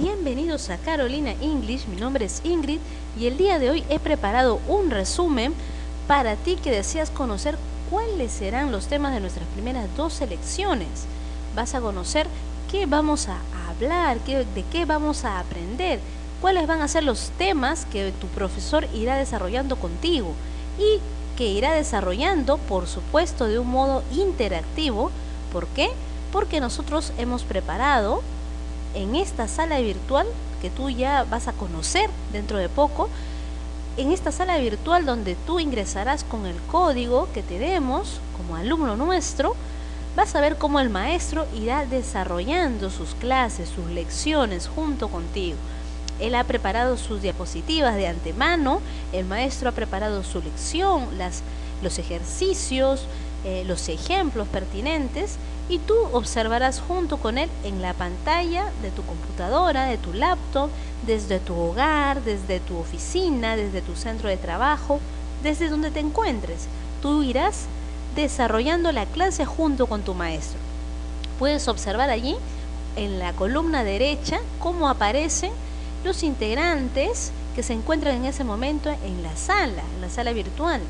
Bienvenidos a Carolina English, mi nombre es Ingrid y el día de hoy he preparado un resumen para ti que deseas conocer cuáles serán los temas de nuestras primeras 2 lecciones. Vas a conocer qué vamos a hablar, de qué vamos a aprender, cuáles van a ser los temas que tu profesor irá desarrollando contigo y que irá desarrollando, por supuesto, de un modo interactivo. ¿Por qué? Porque nosotros hemos preparado en esta sala virtual que tú ya vas a conocer dentro de poco, en esta sala virtual donde tú ingresarás con el código que te demos como alumno nuestro, vas a ver cómo el maestro irá desarrollando sus clases, sus lecciones junto contigo. Él ha preparado sus diapositivas de antemano, el maestro ha preparado su lección, los ejercicios, los ejemplos pertinentes, y tú observarás junto con él en la pantalla de tu computadora, de tu laptop, desde tu hogar, desde tu oficina, desde tu centro de trabajo, desde donde te encuentres. Tú irás desarrollando la clase junto con tu maestro. Puedes observar allí en la columna derecha cómo aparecen los integrantes que se encuentran en ese momento en la sala virtual.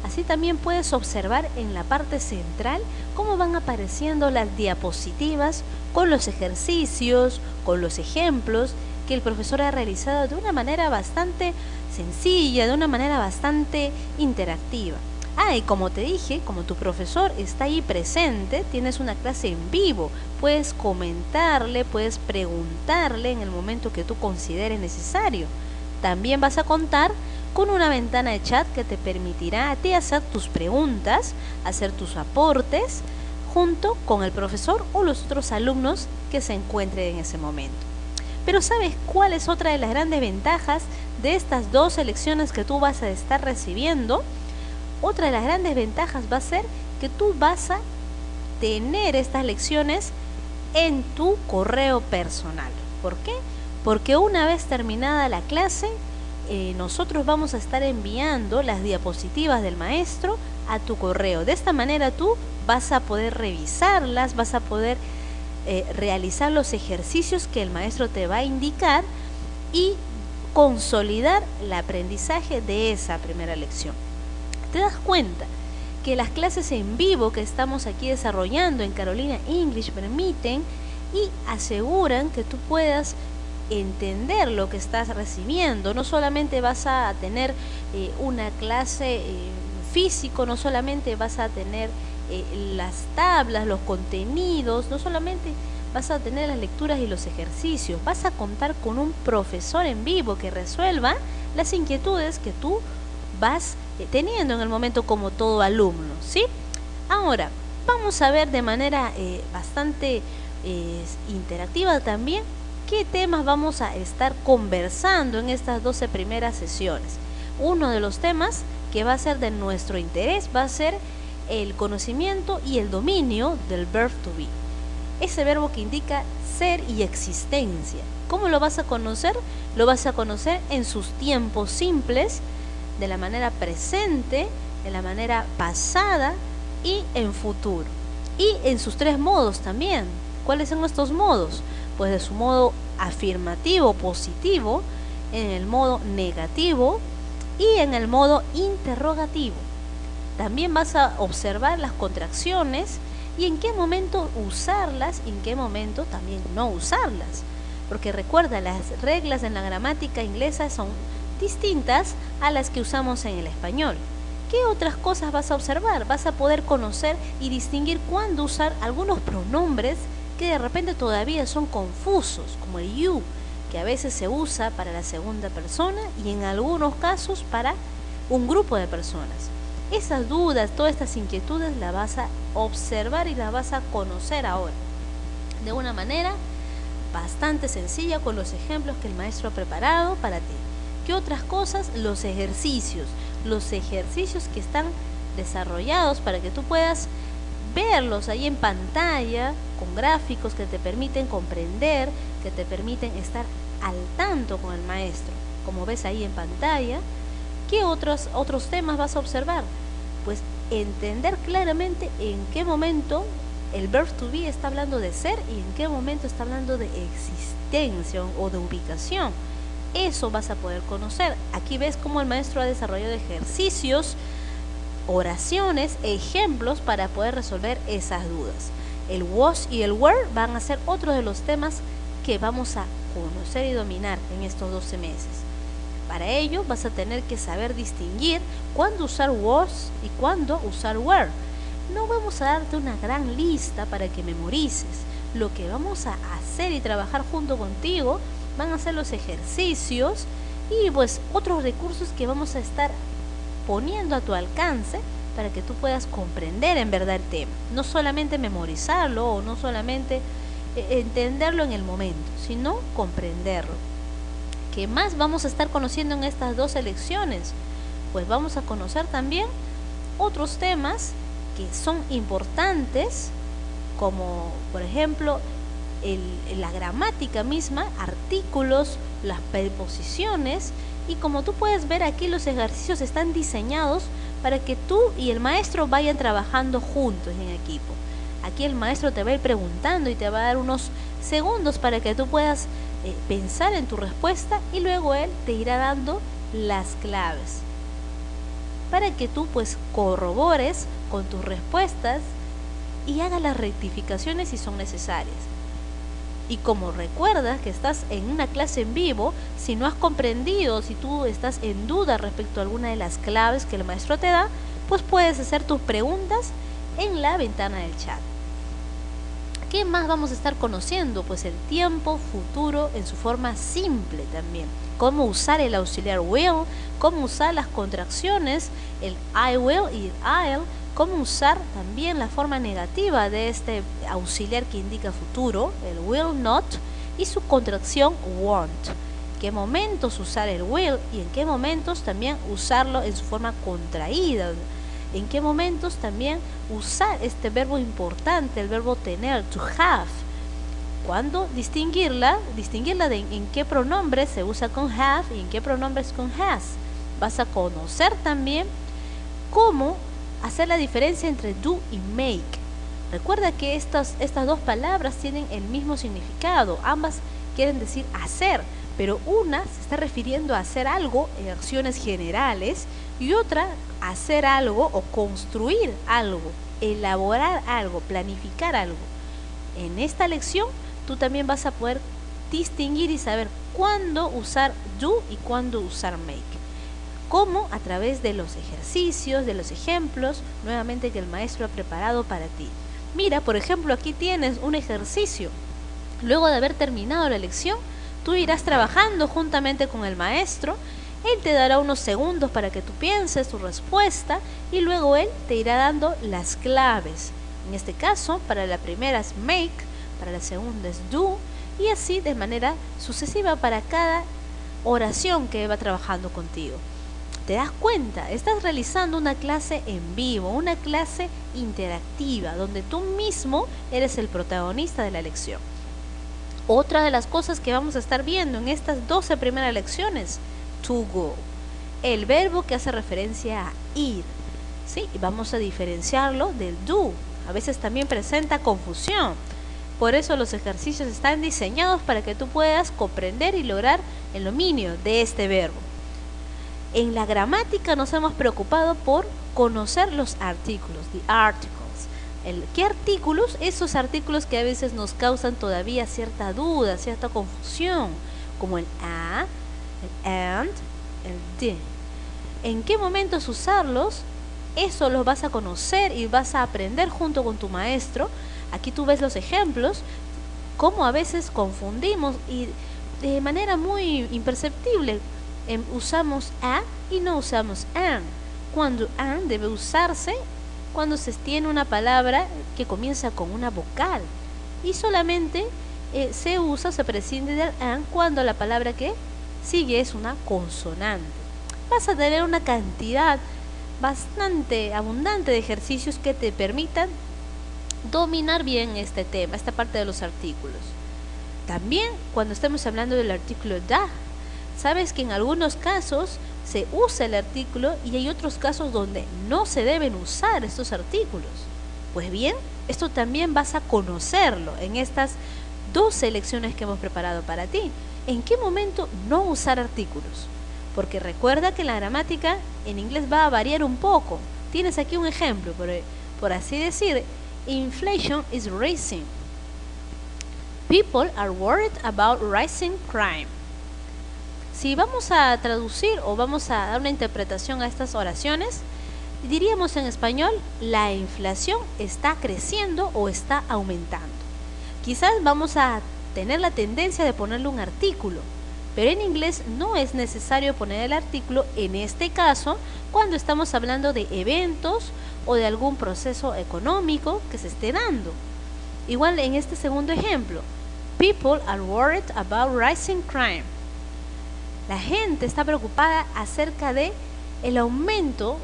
Así también puedes observar en la parte central cómo van apareciendo las diapositivas con los ejercicios, con los ejemplos que el profesor ha realizado de una manera bastante sencilla, de una manera bastante interactiva. Y como te dije, como tu profesor está ahí presente, tienes una clase en vivo, puedes comentarle, puedes preguntarle en el momento que tú consideres necesario. También vas a contar con una ventana de chat que te permitirá a ti hacer tus preguntas, hacer tus aportes junto con el profesor o los otros alumnos que se encuentren en ese momento. Pero ¿sabes cuál es otra de las grandes ventajas de estas 2 lecciones que tú vas a estar recibiendo? Otra de las grandes ventajas va a ser que tú vas a tener estas lecciones en tu correo personal. ¿Por qué? Porque una vez terminada la clase, nosotros vamos a estar enviando las diapositivas del maestro a tu correo. De esta manera tú vas a poder revisarlas, vas a poder realizar los ejercicios que el maestro te va a indicar y consolidar el aprendizaje de esa primera lección. ¿Te das cuenta que las clases en vivo que estamos aquí desarrollando en Carolina English permiten y aseguran que tú puedas entender lo que estás recibiendo? No solamente vas a tener una clase físico, no solamente vas a tener las tablas, los contenidos, no solamente vas a tener las lecturas y los ejercicios, vas a contar con un profesor en vivo que resuelva las inquietudes que tú vas teniendo en el momento como todo alumno, ¿sí? Ahora, vamos a ver de manera bastante interactiva también qué temas vamos a estar conversando en estas 12 primeras sesiones. Uno de los temas que va a ser de nuestro interés va a ser el conocimiento y el dominio del verb to be. Ese verbo que indica ser y existencia. ¿Cómo lo vas a conocer? Lo vas a conocer en sus tiempos simples, de la manera presente, de la manera pasada y en futuro. Y en sus 3 modos también. ¿Cuáles son estos modos? Pues de su modo afirmativo, positivo, en el modo negativo y en el modo interrogativo. También vas a observar las contracciones y en qué momento usarlas y en qué momento también no usarlas. Porque recuerda, las reglas en la gramática inglesa son distintas a las que usamos en el español. ¿Qué otras cosas vas a observar? Vas a poder conocer y distinguir cuándo usar algunos pronombres que de repente todavía son confusos, como el you, que a veces se usa para la segunda persona y en algunos casos para un grupo de personas. Esas dudas, todas estas inquietudes las vas a observar y las vas a conocer ahora de una manera bastante sencilla con los ejemplos que el maestro ha preparado para ti. ¿Qué otras cosas? Los ejercicios que están desarrollados para que tú puedas verlos ahí en pantalla con gráficos que te permiten comprender, que te permiten estar al tanto con el maestro. Como ves ahí en pantalla, ¿qué otros temas vas a observar? Pues entender claramente en qué momento el verb to be está hablando de ser y en qué momento está hablando de existencia o de ubicación. Eso vas a poder conocer. Aquí ves cómo el maestro ha desarrollado ejercicios, oraciones, ejemplos para poder resolver esas dudas. El was y el were van a ser otros de los temas que vamos a conocer y dominar en estos 12 meses. Para ello vas a tener que saber distinguir cuándo usar was y cuándo usar were. No vamos a darte una gran lista para que memorices. Lo que vamos a hacer y trabajar junto contigo van a ser los ejercicios y pues otros recursos que vamos a estar poniendo a tu alcance para que tú puedas comprender en verdad el tema. No solamente memorizarlo o no solamente entenderlo en el momento, sino comprenderlo. ¿Qué más vamos a estar conociendo en estas 2 lecciones? Pues vamos a conocer también otros temas que son importantes, como por ejemplo la gramática misma, artículos, las preposiciones, y como tú puedes ver aquí los ejercicios están diseñados para que tú y el maestro vayan trabajando juntos en equipo. Aquí el maestro te va a ir preguntando y te va a dar unos segundos para que tú puedas pensar en tu respuesta y luego él te irá dando las claves para que tú pues corrobores con tus respuestas y hagas las rectificaciones si son necesarias. Y como recuerdas que estás en una clase en vivo, si no has comprendido, si tú estás en duda respecto a alguna de las claves que el maestro te da, pues puedes hacer tus preguntas en la ventana del chat. ¿Qué más vamos a estar conociendo? Pues el tiempo futuro en su forma simple también. Cómo usar el auxiliar will, cómo usar las contracciones, el I will y el I'll, cómo usar también la forma negativa de este auxiliar que indica futuro, el will not, y su contracción won't. ¿En qué momentos usar el will y en qué momentos también usarlo en su forma contraída? ¿En qué momentos también usar este verbo importante, el verbo tener, to have? ¿Cuándo distinguirla de en qué pronombre se usa con have y en qué pronombres con has? Vas a conocer también cómo hacer la diferencia entre do y make. Recuerda que estas 2 palabras tienen el mismo significado, ambas quieren decir hacer, pero una se está refiriendo a hacer algo en acciones generales y otra hacer algo o construir algo, elaborar algo, planificar algo. En esta lección tú también vas a poder distinguir y saber cuándo usar do y cuándo usar make. ¿Cómo? A través de los ejercicios, de los ejemplos, nuevamente que el maestro ha preparado para ti. Mira, por ejemplo, aquí tienes un ejercicio. Luego de haber terminado la lección, tú irás trabajando juntamente con el maestro. Él te dará unos segundos para que tú pienses tu respuesta y luego él te irá dando las claves. En este caso, para la primera es make, para la segunda es do y así de manera sucesiva para cada oración que va trabajando contigo. ¿Te das cuenta? Estás realizando una clase en vivo, una clase interactiva, donde tú mismo eres el protagonista de la lección. Otra de las cosas que vamos a estar viendo en estas 12 primeras lecciones, to go, el verbo que hace referencia a ir, ¿sí? Y vamos a diferenciarlo del do. A veces también presenta confusión. Por eso los ejercicios están diseñados para que tú puedas comprender y lograr el dominio de este verbo. En la gramática nos hemos preocupado por conocer los artículos, the articles. ¿Qué artículos? Esos artículos que a veces nos causan todavía cierta duda, cierta confusión, como el a, el and, el the. ¿En qué momentos usarlos? Eso los vas a conocer y vas a aprender junto con tu maestro. Aquí tú ves los ejemplos, cómo a veces confundimos y de manera muy imperceptible usamos a y no usamos an. Cuando an debe usarse cuando se tiene una palabra que comienza con una vocal y solamente se prescinde del an cuando la palabra que sigue es una consonante. Vas a tener una cantidad bastante abundante de ejercicios que te permitan dominar bien este tema, esta parte de los artículos. También cuando estemos hablando del artículo da, sabes que en algunos casos se usa el artículo y hay otros casos donde no se deben usar estos artículos. Pues bien, Esto también vas a conocerlo en estas 12 lecciones que hemos preparado para ti. ¿En qué momento no usar artículos? Porque recuerda que la gramática en inglés va a variar un poco. Tienes aquí un ejemplo, por así decir, inflation is rising. People are worried about rising crime. Si vamos a traducir o vamos a dar una interpretación a estas oraciones, diríamos en español, la inflación está creciendo o está aumentando. Quizás vamos a tener la tendencia de ponerle un artículo, pero en inglés no es necesario poner el artículo en este caso cuando estamos hablando de eventos o de algún proceso económico que se esté dando. Igual en este segundo ejemplo, people are worried about rising crime. La gente está preocupada acerca de el aumento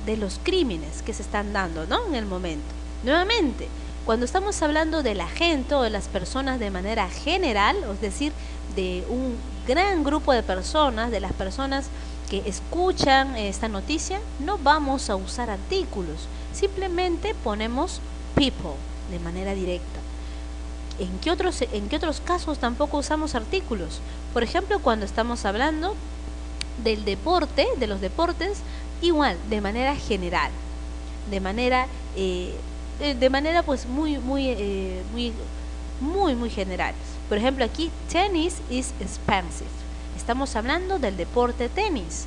de los crímenes que se están dando, ¿no? En el momento. Nuevamente, cuando estamos hablando de la gente o de las personas de manera general, es decir, de un gran grupo de personas, de las personas que escuchan esta noticia, no vamos a usar artículos, simplemente ponemos people de manera directa. ¿En qué otros casos tampoco usamos artículos? Por ejemplo, cuando estamos hablando del deporte, de los deportes, igual, de manera general, de manera pues muy general. Por ejemplo, aquí, tennis is expensive. Estamos hablando del deporte tenis.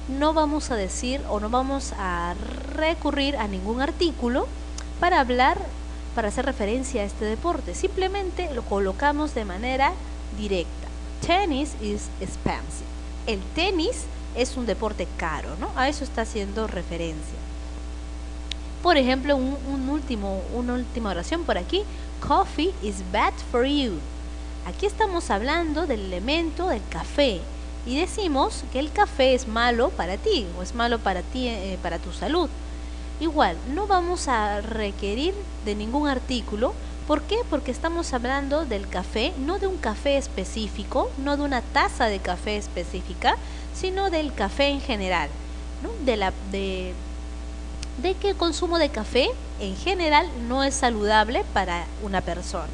No vamos a decir o no vamos a recurrir a ningún artículo para hacer referencia a este deporte. Simplemente lo colocamos de manera directa. Tennis is expensive. El tenis es un deporte caro, ¿no? A eso está haciendo referencia. Por ejemplo, una última oración por aquí. Coffee is bad for you. Aquí estamos hablando del elemento del café y decimos que el café es malo para ti o es malo para ti, para tu salud. Igual, no vamos a requerir de ningún artículo. ¿Por qué? Porque estamos hablando del café, no de un café específico, no de una taza de café específica, sino del café en general, ¿no? De que el consumo de café en general no es saludable para una persona.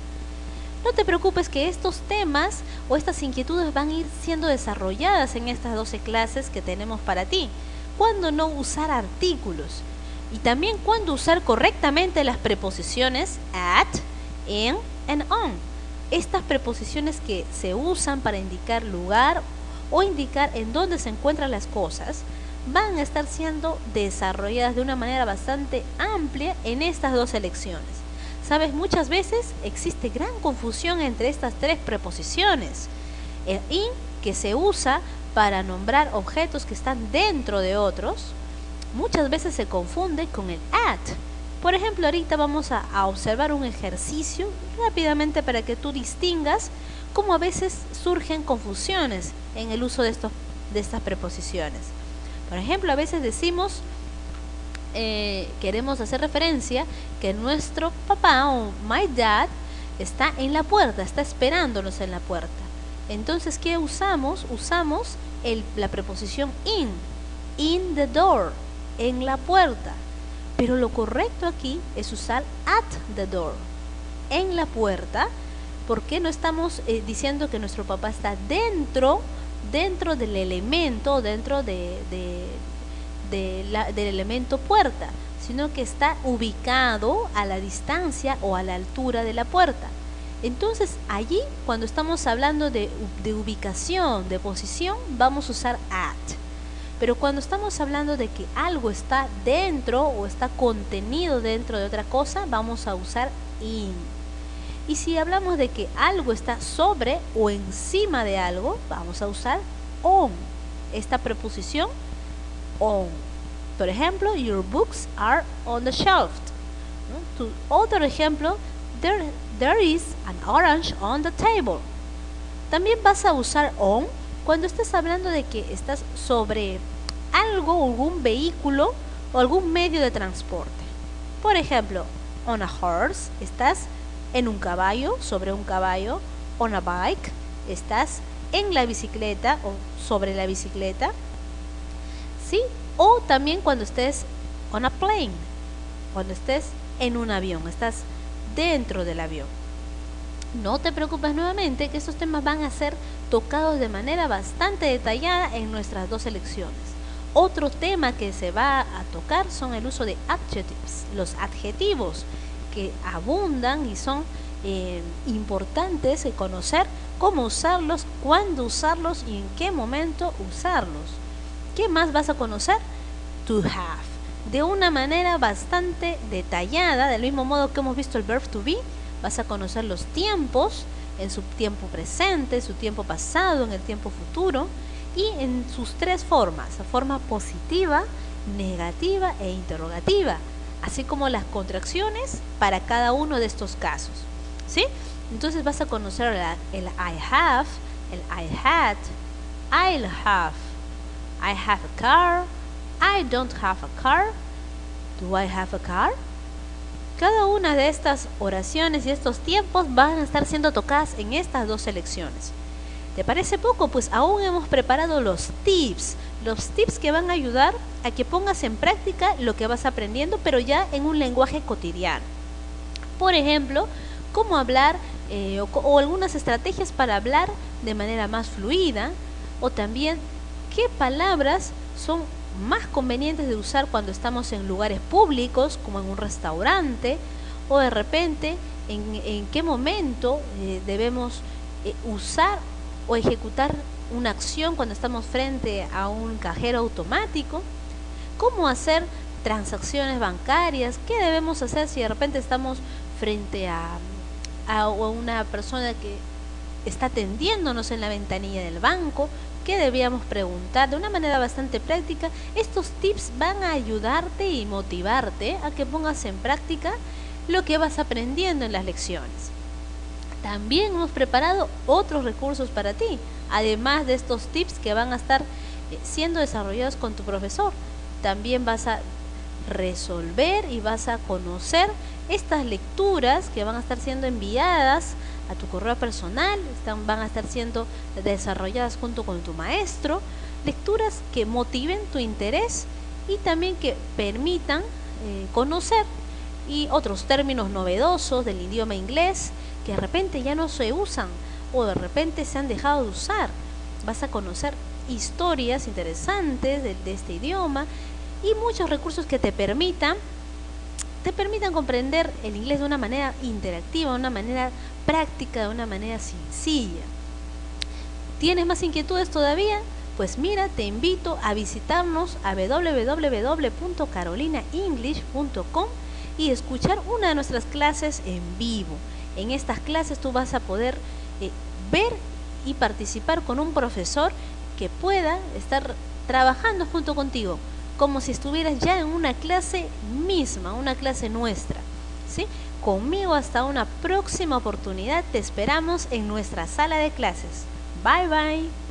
No te preocupes que estos temas o estas inquietudes van a ir siendo desarrolladas en estas 12 clases que tenemos para ti. ¿Cuándo no usar artículos? Y también cuándo usar correctamente las preposiciones at, in and on. Estas preposiciones que se usan para indicar lugar o indicar en dónde se encuentran las cosas van a estar siendo desarrolladas de una manera bastante amplia en estas 12 lecciones. Sabes, muchas veces existe gran confusión entre estas 3 preposiciones. El in, que se usa para nombrar objetos que están dentro de otros, muchas veces se confunde con el at. Por ejemplo, ahorita vamos a observar un ejercicio rápidamente para que tú distingas cómo a veces surgen confusiones en el uso de estas preposiciones. Por ejemplo, a veces decimos, queremos hacer referencia que nuestro papá o my dad está en la puerta, está esperándonos en la puerta. Entonces, ¿qué usamos? Usamos la preposición in the door, en la puerta. Pero lo correcto aquí es usar at the door, en la puerta, porque no estamos diciendo que nuestro papá está dentro del elemento, dentro del elemento puerta, sino que está ubicado a la distancia o a la altura de la puerta. Entonces allí, cuando estamos hablando de ubicación, de posición, vamos a usar at. Pero cuando estamos hablando de que algo está dentro o está contenido dentro de otra cosa, vamos a usar in. Y si hablamos de que algo está sobre o encima de algo, vamos a usar on. Esta preposición on. Por ejemplo, your books are on the shelf. Otro ejemplo, there is an orange on the table. También vas a usar on cuando estés hablando de que estás sobre algo, algún vehículo o algún medio de transporte. Por ejemplo, on a horse, estás en un caballo, sobre un caballo. On a bike, estás en la bicicleta o sobre la bicicleta. ¿Sí? O también cuando estés on a plane, cuando estés en un avión, estás dentro del avión. No te preocupes nuevamente que estos temas van a ser tocados de manera bastante detallada en nuestras 2 lecciones. Otro tema que se va a tocar son el uso de adjectives, los adjetivos que abundan y son importantes de conocer cómo usarlos, cuándo usarlos y en qué momento usarlos. ¿Qué más vas a conocer? To have, de una manera bastante detallada, del mismo modo que hemos visto el verb to be. Vas a conocer los tiempos, en su tiempo presente, su tiempo pasado, en el tiempo futuro, y en sus 3 formas, la forma positiva, negativa e interrogativa, así como las contracciones para cada uno de estos casos, ¿sí? Entonces vas a conocer el I have, el I had, I'll have, I have a car, I don't have a car, do I have a car? Cada una de estas oraciones y estos tiempos van a estar siendo tocadas en estas 2 lecciones. ¿Te parece poco? Pues aún hemos preparado los tips que van a ayudar a que pongas en práctica lo que vas aprendiendo, pero ya en un lenguaje cotidiano. Por ejemplo, cómo hablar o algunas estrategias para hablar de manera más fluida, o también qué palabras son más convenientes de usar cuando estamos en lugares públicos, como en un restaurante, o de repente en qué momento debemos usar o ejecutar una acción cuando estamos frente a un cajero automático, cómo hacer transacciones bancarias, qué debemos hacer si de repente estamos frente a una persona que está atendiéndonos en la ventanilla del banco, qué debíamos preguntar de una manera bastante práctica. Estos tips van a ayudarte y motivarte a que pongas en práctica lo que vas aprendiendo en las lecciones. También hemos preparado otros recursos para ti, además de estos tips que van a estar siendo desarrollados con tu profesor. También vas a resolver y vas a conocer estas lecturas que van a estar siendo enviadas a tu correo personal, van a estar siendo desarrolladas junto con tu maestro, lecturas que motiven tu interés y también que permitan conocer y otros términos novedosos del idioma inglés que de repente ya no se usan o de repente se han dejado de usar. Vas a conocer historias interesantes de este idioma y muchos recursos que te permitan comprender el inglés de una manera interactiva, de una manera práctica, de una manera sencilla. ¿Tienes más inquietudes todavía? Pues mira, te invito a visitarnos a www.carolinaenglish.com y escuchar una de nuestras clases en vivo. En estas clases tú vas a poder ver y participar con un profesor que pueda estar trabajando junto contigo, como si estuvieras ya en una clase misma, una clase nuestra, ¿sí? Conmigo hasta una próxima oportunidad. Te esperamos en nuestra sala de clases. Bye bye.